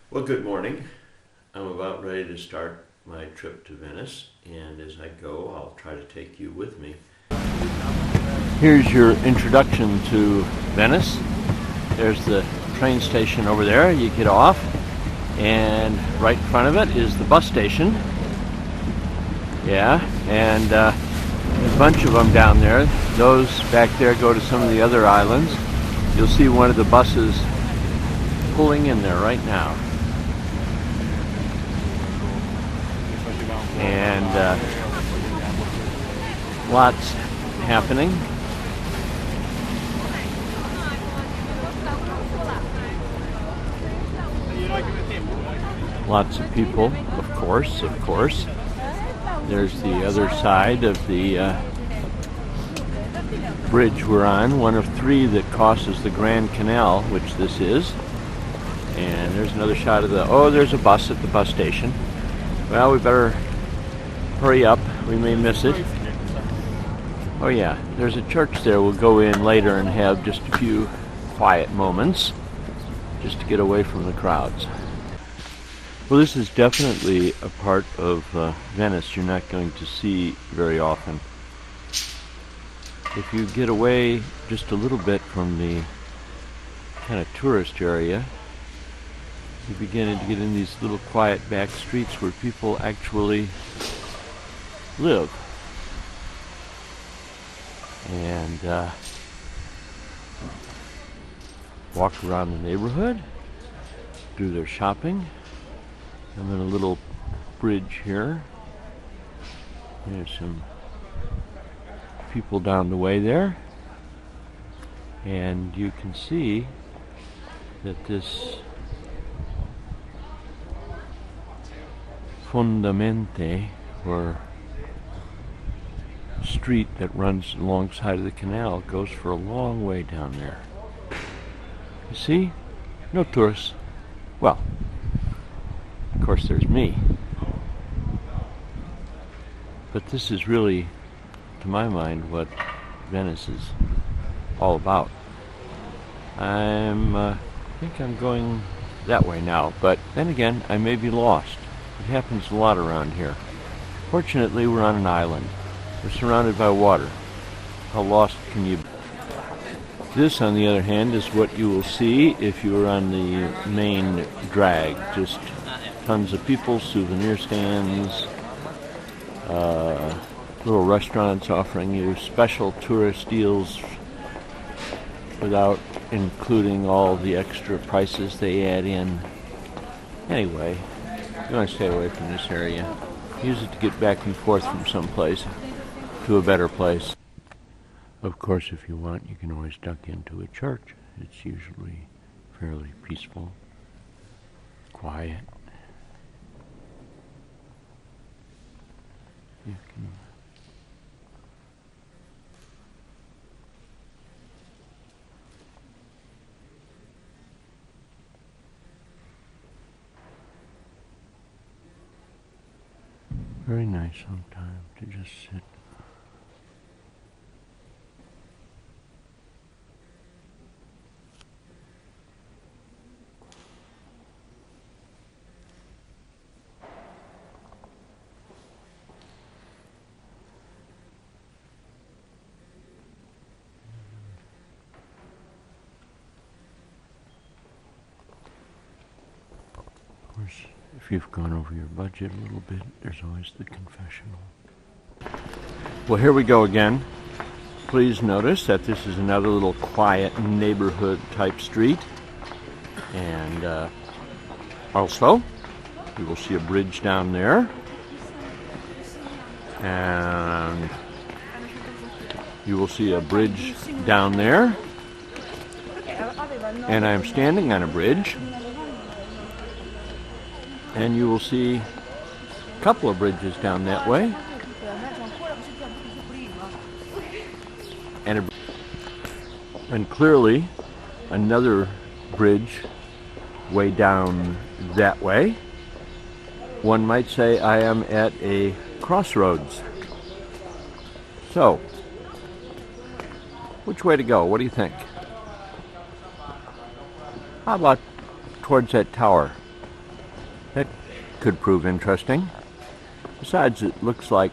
Well, good morning. I'm about ready to start my trip to Venice, and as I go, I'll try to take you with me. Here's your introduction to Venice. There's the train station over there. You get off, and right in front of it is the bus station. Yeah, and there's a bunch of them down there. Those back there go to some of the other islands. You'll see one of the buses pulling in there right now. And lots happening. Lots of people, of course. There's the other side of the bridge we're on, one of three that crosses the Grand Canal, which this is. And there's another shot of there's a bus at the bus station. Well, we better hurry up, we may miss it. Oh yeah, there's a church there. We'll go in later and have just a few quiet moments just to get away from the crowds. Well, this is definitely a part of Venice you're not going to see very often. If you get away just a little bit from the kind of tourist area, you begin to get in these little quiet back streets where people actually live and walk around the neighborhood, do their shopping. I'm in a little bridge here. There's some people down the way there, and you can see that this fondamente, or street that runs alongside of the canal, goes for a long way down there. You see? No tourists. Well, of course there's me. But this is really, to my mind, what Venice is all about. I think I'm going that way now, but then again, I may be lost. It happens a lot around here. Fortunately, we're on an island. We're surrounded by water. How lost can you be? This, on the other hand, is what you will see if you were on the main drag. Just tons of people, souvenir stands, little restaurants offering you special tourist deals without including all the extra prices they add in. Anyway, you want to stay away from this area. Use it to get back and forth from some place to a better place. Of course, if you want, you can always duck into a church. It's usually fairly peaceful, quiet. You can very nice sometimes to just sit. Of course, if you've gone over your budget a little bit, there's always the confessional. Well, here we go again. Please notice that this is another little quiet neighborhood type street. And also, you will see a bridge down there. And you will see a bridge down there. And I'm standing on a bridge. And you will see a couple of bridges down that way. And clearly another bridge way down that way. One might say I am at a crossroads. So, which way to go? What do you think? How about towards that tower? That could prove interesting. Besides, it looks like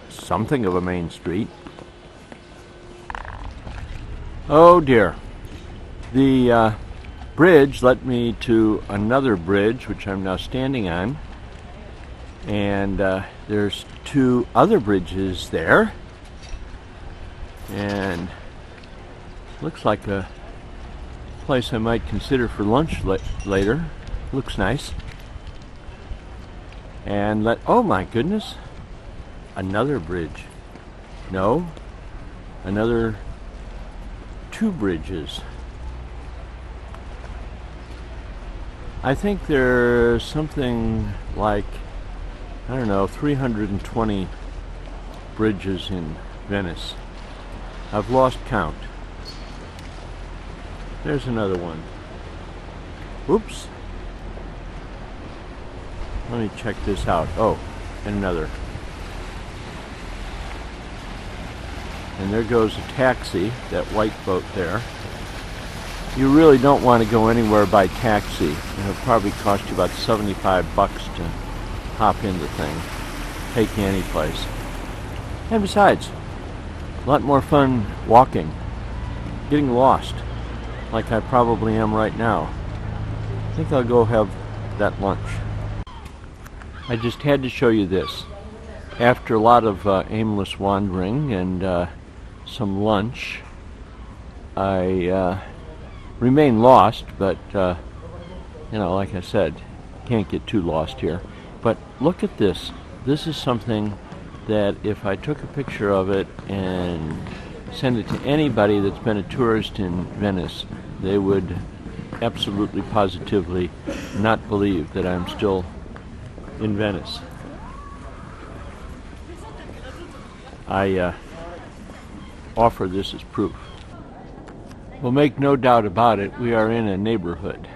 something of a main street. Oh dear. The bridge led me to another bridge, which I'm now standing on. And there's two other bridges there. And looks like a place I might consider for lunch later. Looks nice. And oh my goodness, another bridge. No, another two bridges. I think there's something like, I don't know, 320 bridges in Venice. I've lost count. There's another one. Oops. Let me check this out. Oh, and another. And there goes a taxi, that white boat there. You really don't want to go anywhere by taxi. It'll probably cost you about 75 bucks to hop in the thing. Take you any place. And besides, a lot more fun walking. Getting lost, like I probably am right now. I think I'll go have that lunch. I just had to show you this. After a lot of aimless wandering and some lunch, I remain lost, but you know, like I said, can't get too lost here. But look at this. This is something that if I took a picture of it and send it to anybody that's been a tourist in Venice, they would absolutely positively not believe that I'm still in Venice. I offer this as proof. Well, make no doubt about it, we are in a neighborhood.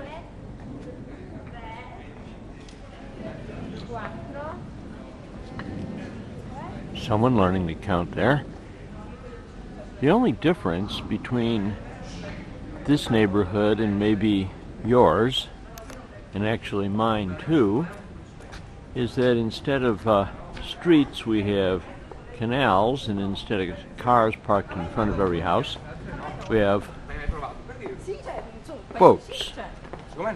Someone learning to count there. The only difference between this neighborhood and maybe yours, and actually mine too, is that instead of streets we have canals, and instead of cars parked in front of every house, we have boats. A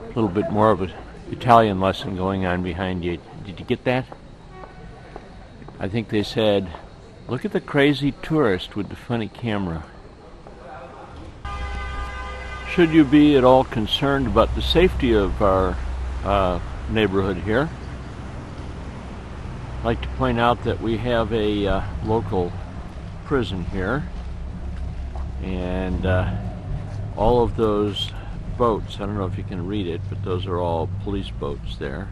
little bit more of an Italian lesson going on behind you. Did you get that? I think they said, look at the crazy tourist with the funny camera. Should you be at all concerned about the safety of our neighborhood here, I'd like to point out that we have a local prison here, and all of those boats, I don't know if you can read it, but those are all police boats there.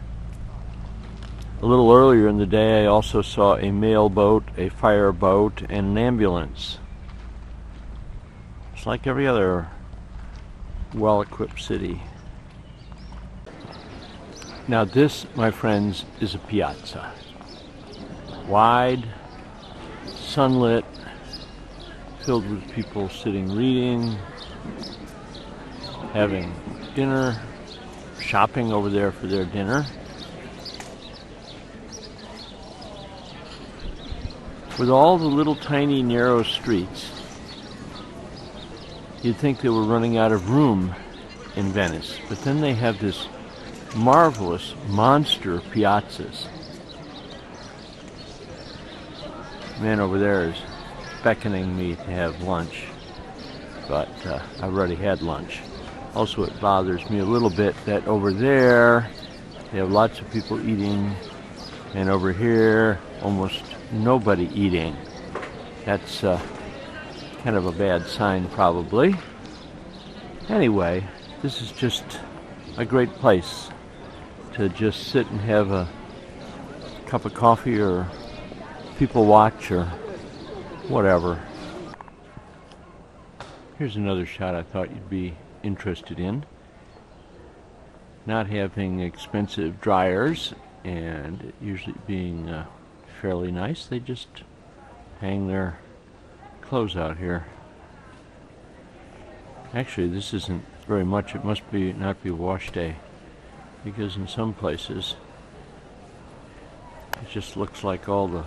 A little earlier in the day I also saw a mail boat, a fire boat, and an ambulance. It's like every other well-equipped city. Now this, my friends, is a piazza. Wide, sunlit, filled with people sitting reading, having dinner, shopping over there for their dinner. With all the little tiny narrow streets, you'd think they were running out of room in Venice, but then they have this marvelous monster piazzas. The man over there is beckoning me to have lunch, but I've already had lunch. Also, it bothers me a little bit that over there they have lots of people eating, and over here almost nobody eating. That's kind of a bad sign, probably. Anyway, this is just a great place to just sit and have a cup of coffee or people watch or whatever. Here's another shot I thought you'd be interested in. Not having expensive dryers and it usually being fairly nice, they just hang their clothes out here. Actually, this isn't very much. It must be not be wash day, because in some places it just looks like all the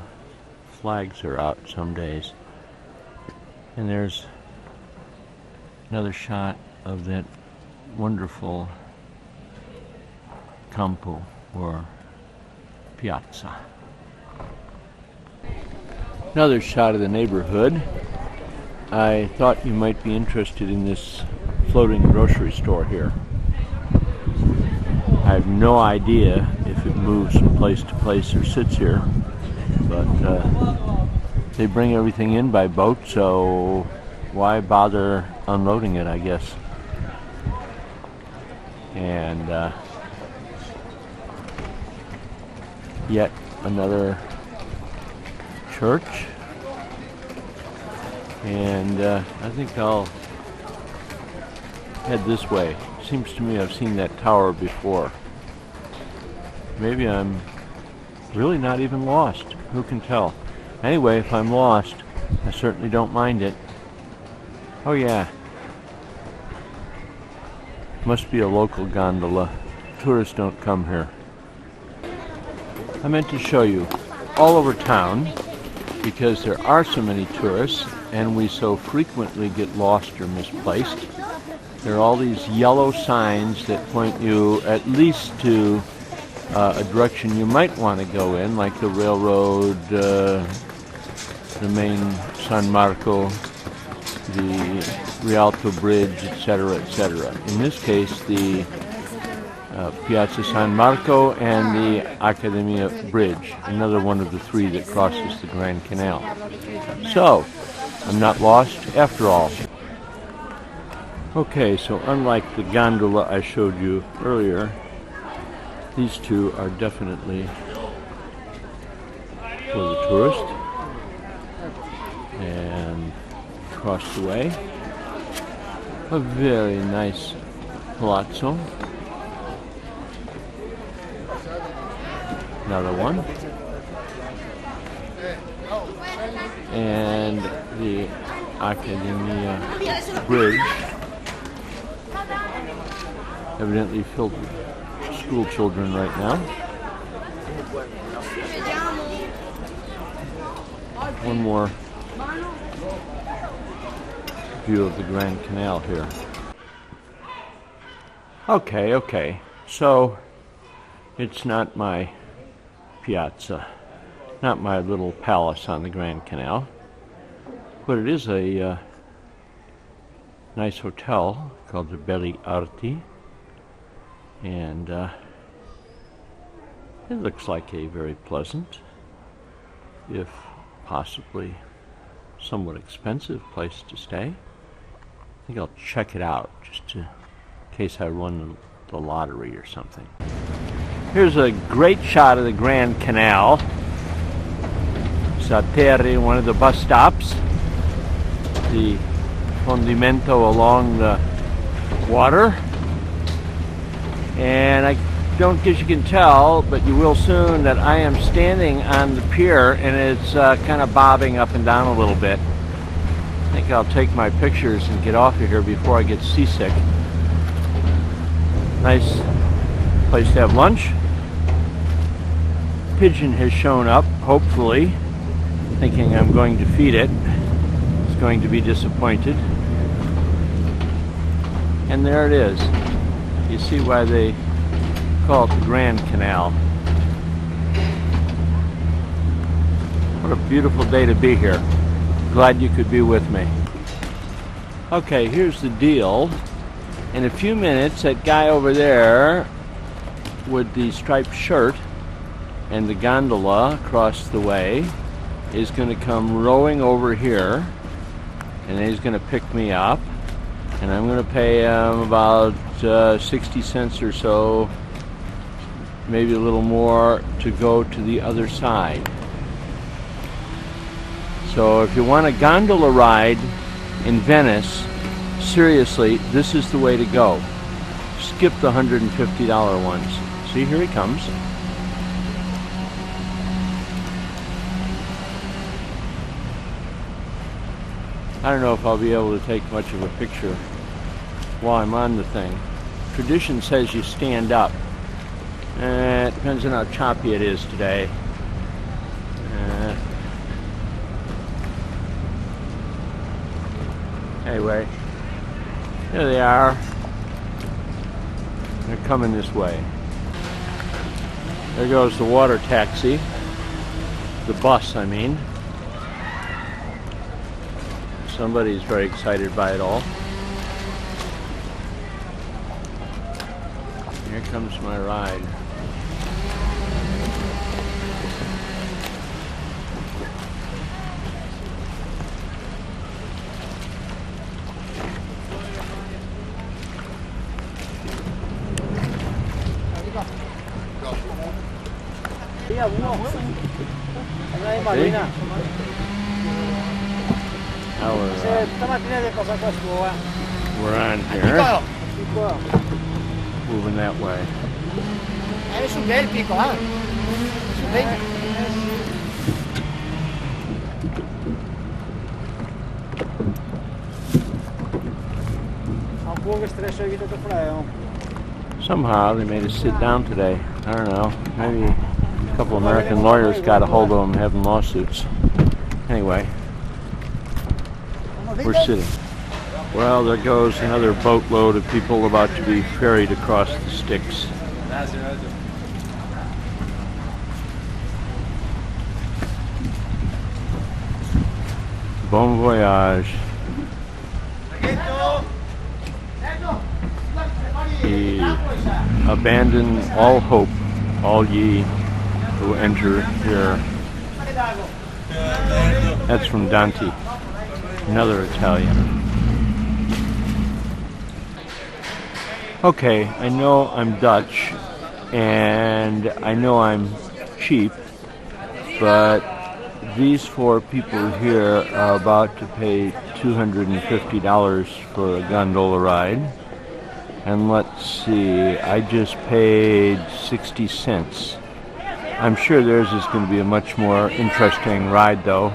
flags are out some days. And there's another shot of that wonderful campo or piazza. Another shot of the neighborhood. I thought you might be interested in this floating grocery store here. I have no idea if it moves from place to place or sits here, but they bring everything in by boat, so why bother unloading it, I guess. And yet another church, and I think I'll head this way. Seems to me I've seen that tower before. Maybe I'm really not even lost. Who can tell? Anyway, if I'm lost, I certainly don't mind it. Oh yeah. Must be a local gondola. Tourists don't come here. I meant to show you all over town, because there are so many tourists and we so frequently get lost or misplaced. There are all these yellow signs that point you at least to a direction you might want to go in, like the railroad, the main San Marco, the Rialto Bridge, etc., etc. In this case, the Piazza San Marco and the Accademia Bridge, another one of the three that crosses the Grand Canal. So, I'm not lost after all. Okay, so unlike the gondola I showed you earlier, these two are definitely for the tourist. And across the way, a very nice palazzo. Another one. And the Accademia Bridge, evidently filled with school children right now. One more view of the Grand Canal here. Okay, so it's not my piazza, not my little palace on the Grand Canal, but it is a nice hotel called the Belli Arti, and it looks like a very pleasant, if possibly somewhat expensive place to stay. I think I'll check it out just in case I won the lottery or something. Here's a great shot of the Grand Canal. Sateri, one of the bus stops. The fondimento along the water. And I don't guess you can tell, but you will soon, that I am standing on the pier and it's kind of bobbing up and down a little bit. I think I'll take my pictures and get off of here before I get seasick. Nice place to have lunch. Pigeon has shown up, hopefully, thinking I'm going to feed it. It's going to be disappointed. And there it is. You see why they call it the Grand Canal. What a beautiful day to be here. Glad you could be with me. Okay, here's the deal. In a few minutes, that guy over there with the striped shirt and the gondola across the way is going to come rowing over here, and he's going to pick me up, and I'm going to pay him about 60 cents or so, maybe a little more, to go to the other side. So if you want a gondola ride in Venice, seriously, this is the way to go. Skip the $150 ones. See, here he comes. I don't know if I'll be able to take much of a picture while I'm on the thing. Tradition says you stand up. It depends on how choppy it is today. Anyway, there they are. They're coming this way. There goes the water taxi. The bus, I mean. Somebody's very excited by it all. Here comes my ride. We're on here. Moving that way. Somehow they made us sit down today. I don't know. Maybe a couple American lawyers got a hold of them having lawsuits. Anyway, we're sitting. Well, there goes another boatload of people about to be ferried across the Styx. Bon voyage. He abandon all hope, all ye who enter here. That's from Dante, another Italian. Okay, I know I'm Dutch, and I know I'm cheap, but these four people here are about to pay $250 for a gondola ride. And let's see, I just paid 60 cents. I'm sure theirs is going to be a much more interesting ride, though.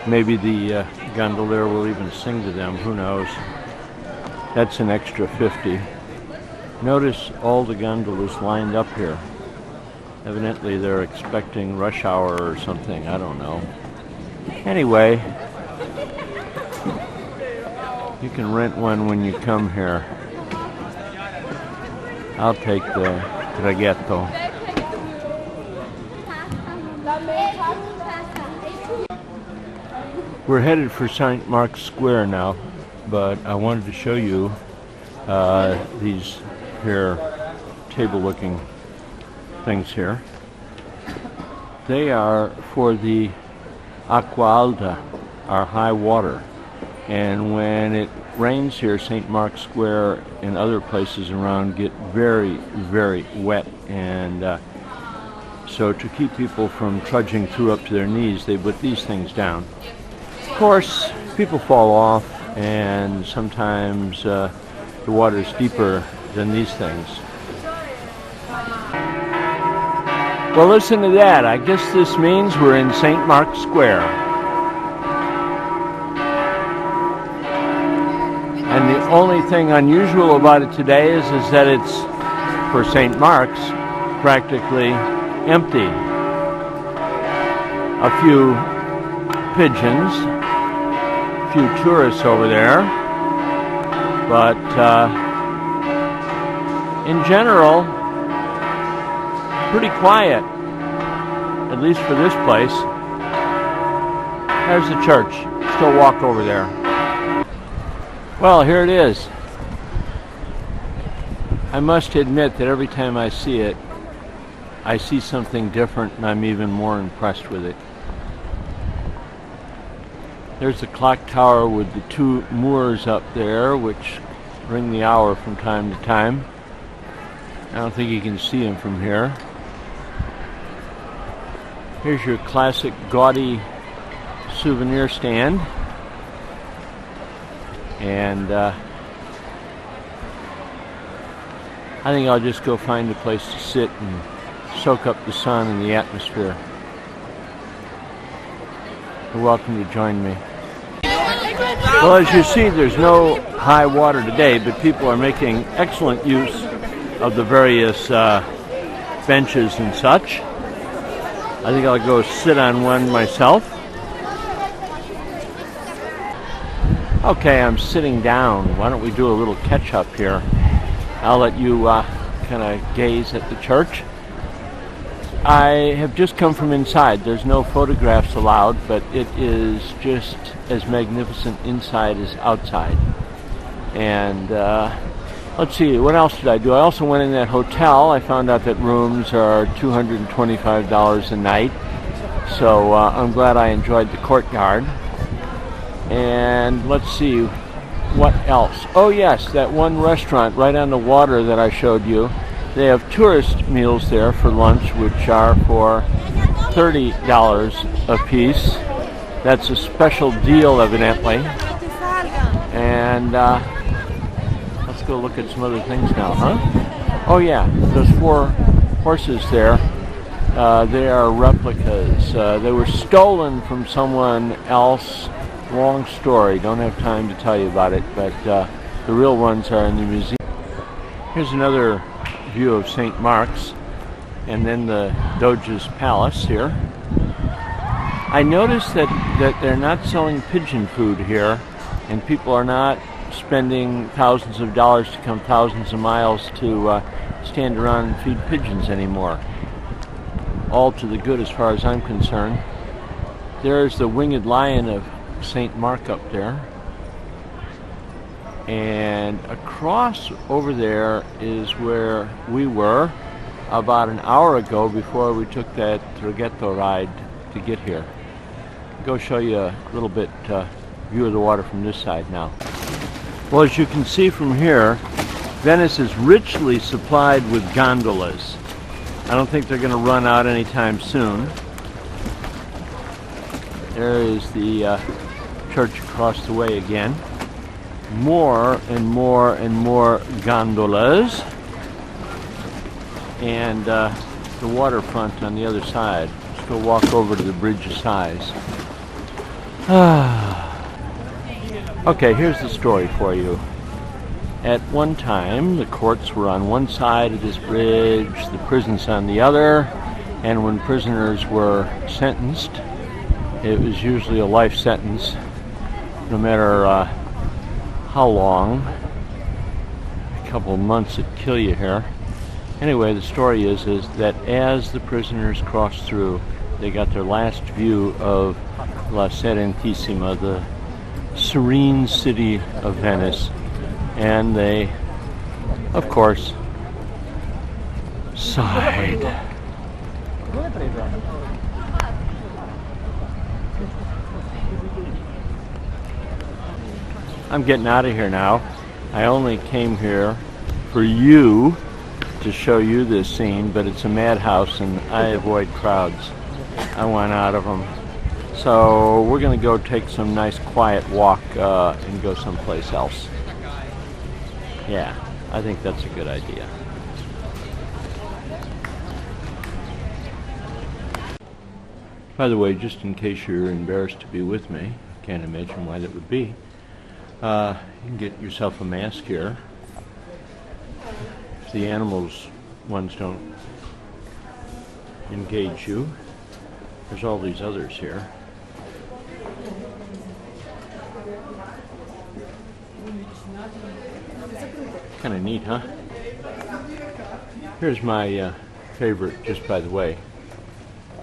Maybe the gondolier will even sing to them, who knows. That's an extra 50. Notice all the gondolas lined up here. Evidently they're expecting rush hour or something, I don't know. Anyway, you can rent one when you come here. I'll take the traghetto. We're headed for St. Mark's Square now, but I wanted to show you these here table-looking things here. They are for the acqua alta, our high water. And when it rains here, St. Mark's Square and other places around get very, very wet. And so to keep people from trudging through up to their knees, they put these things down. Of course, people fall off, and sometimes the water's deeper than these things. Well, listen to that. I guess this means we're in St. Mark's Square. And the only thing unusual about it today is that it's, for St. Mark's, practically empty. A few pigeons, a few tourists over there, but in general, pretty quiet, at least for this place. There's the church. Still walk over there. Well, here it is. I must admit that every time I see it, I see something different, and I'm even more impressed with it. There's the clock tower with the two Moors up there, which ring the hour from time to time. I don't think you can see them from here. Here's your classic gaudy souvenir stand. And I think I'll just go find a place to sit and soak up the sun and the atmosphere. You're welcome to join me. Well, as you see, there's no high water today, but people are making excellent use of the various benches and such. I think I'll go sit on one myself. Okay, I'm sitting down. Why don't we do a little catch-up here? I'll let you kind of gaze at the church. I have just come from inside. There's no photographs allowed, but it is just as magnificent inside as outside. And let's see, what else did I do? I also went in that hotel. I found out that rooms are $225 a night. So I'm glad I enjoyed the courtyard. And let's see, what else? Oh yes, that one restaurant right on the water that I showed you. They have tourist meals there for lunch, which are for $30 a piece. That's a special deal, evidently. And let's go look at some other things now, huh? Oh yeah, those 4 horses there, they are replicas. They were stolen from someone else. Long story, don't have time to tell you about it, but the real ones are in the museum. Here's another view of St. Mark's, and then the Doge's Palace here. I noticed that they're not selling pigeon food here, and people are not spending thousands of dollars to come thousands of miles to stand around and feed pigeons anymore. All to the good as far as I'm concerned. There's the winged lion of St. Mark up there. And across over there is where we were about an hour ago before we took that traghetto ride to get here. I'll go show you a little bit view of the water from this side now. Well, as you can see from here, Venice is richly supplied with gondolas. I don't think they're going to run out anytime soon. There is the church across the way again. More and more and more gondolas, and the waterfront on the other side. Let's go walk over to the Bridge of Sighs. Okay, here's the story for you. At one time, the courts were on one side of this bridge, the prisons on the other, and when prisoners were sentenced, it was usually a life sentence, no matter how long. A couple of months it'd kill you here. Anyway, the story is that as the prisoners crossed through, they got their last view of La Serinissima, the serene city of Venice, and they, of course, sighed. I'm getting out of here now. I only came here for you to show you this scene, but it's a madhouse and I avoid crowds. I want out of them. So we're going to go take some nice quiet walk and go someplace else. Yeah, I think that's a good idea. By the way, just in case you're embarrassed to be with me, can't imagine why that would be. You can get yourself a mask here. If the animals ones don't engage you, there's all these others here. Kind of neat, huh? Here's my favorite, just by the way,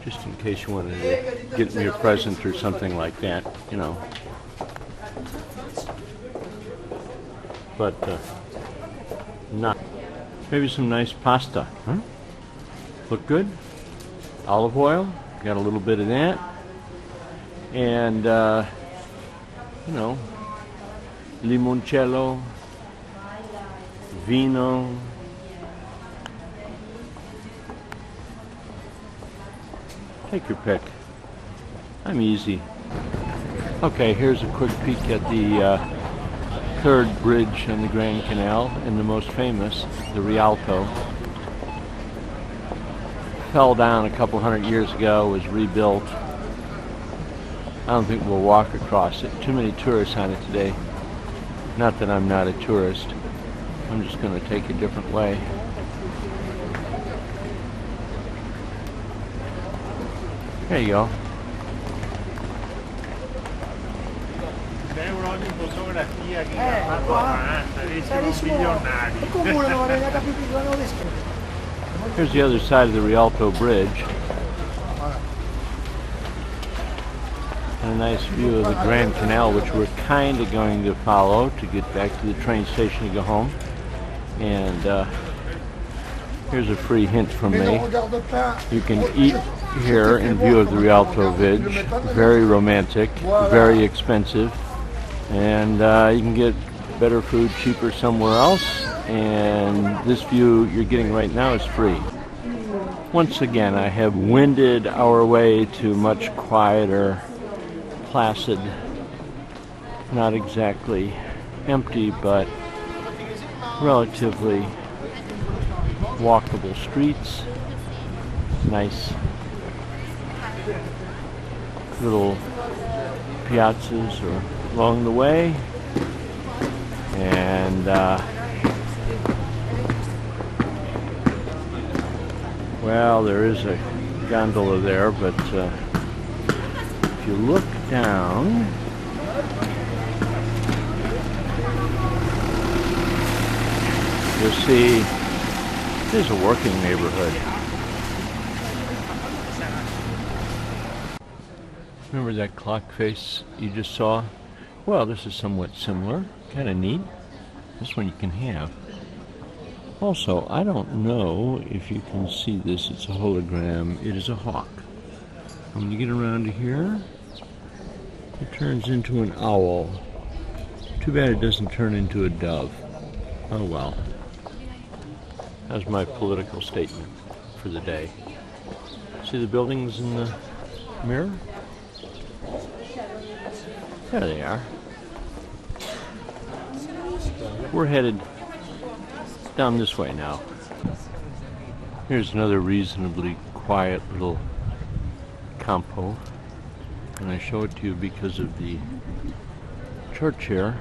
just in case you wanted to get me a present or something like that, you know. But not. Maybe some nice pasta, huh? Look good? Olive oil, got a little bit of that. And, you know, limoncello, vino. Take your pick. I'm easy. Okay, here's a quick peek at the third bridge on the Grand Canal, and the most famous, the Rialto. Fell down a couple hundred years ago, was rebuilt. don't think we'll walk across it. Too many tourists on it today. Not that I'm not a tourist. I'm just going to take a different way. There you go. Here's the other side of the Rialto Bridge. And a nice view of the Grand Canal, which we're kind of going to follow to get back to the train station to go home. And here's a free hint from me. You can eat here in view of the Rialto Bridge. Very romantic, very expensive. And you can get better food cheaper somewhere else. And this view you're getting right now is free. Once again, I have wended our way to much quieter, placid, not exactly empty, but relatively walkable streets. Nice little piazzas are along the way, and well, there is a gondola there, but if you look down, you'll see there's a working neighborhood. Remember that clock face you just saw? Well, this is somewhat similar, kind of neat. This one you can have. Also, I don't know if you can see this, it's a hologram. It is a hawk. And when you get around to here, it turns into an owl. Too bad it doesn't turn into a dove. Oh well. That's my political statement for the day. See the buildings in the mirror? There they are. We're headed down this way now. Here's another reasonably quiet little campo. And I show it to you because of the church here.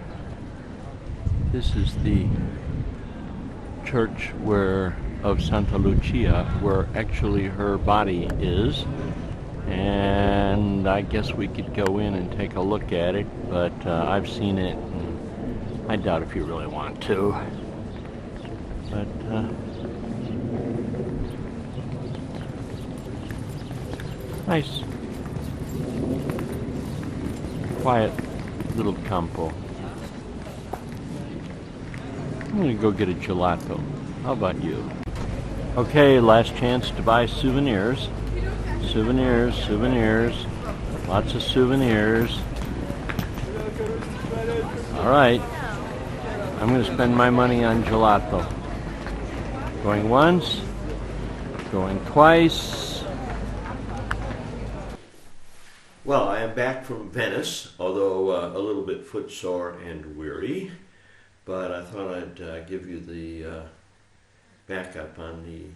This is the church of Santa Lucia, where actually her body is. And I guess we could go in and take a look at it, but I've seen it, and I doubt if you really want to. But nice, quiet little campo. I'm gonna go get a gelato. How about you? Okay, last chance to buy souvenirs. Souvenirs, souvenirs, lots of souvenirs. All right, I'm going to spend my money on gelato. Going once, going twice. Well, I am back from Venice, although a little bit footsore and weary. But I thought I'd give you the backup on the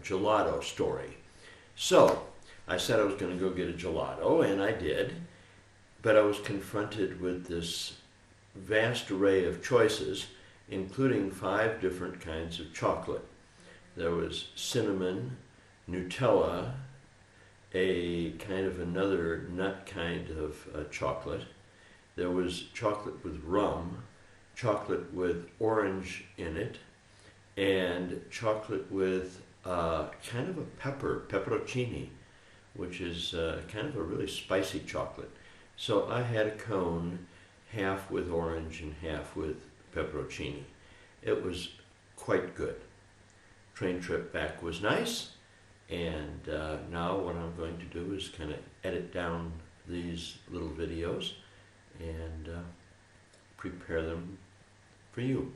gelato story. So, I said I was going to go get a gelato, and I did, but I was confronted with this vast array of choices, including 5 different kinds of chocolate. There was cinnamon, Nutella, a kind of another nut kind of chocolate. There was chocolate with rum, chocolate with orange in it, and chocolate with kind of a pepperoncini, which is kind of a really spicy chocolate. So I had a cone, half with orange and half with pepperoncini. It was quite good. Train trip back was nice, and now what I'm going to do is kind of edit down these little videos and prepare them for you.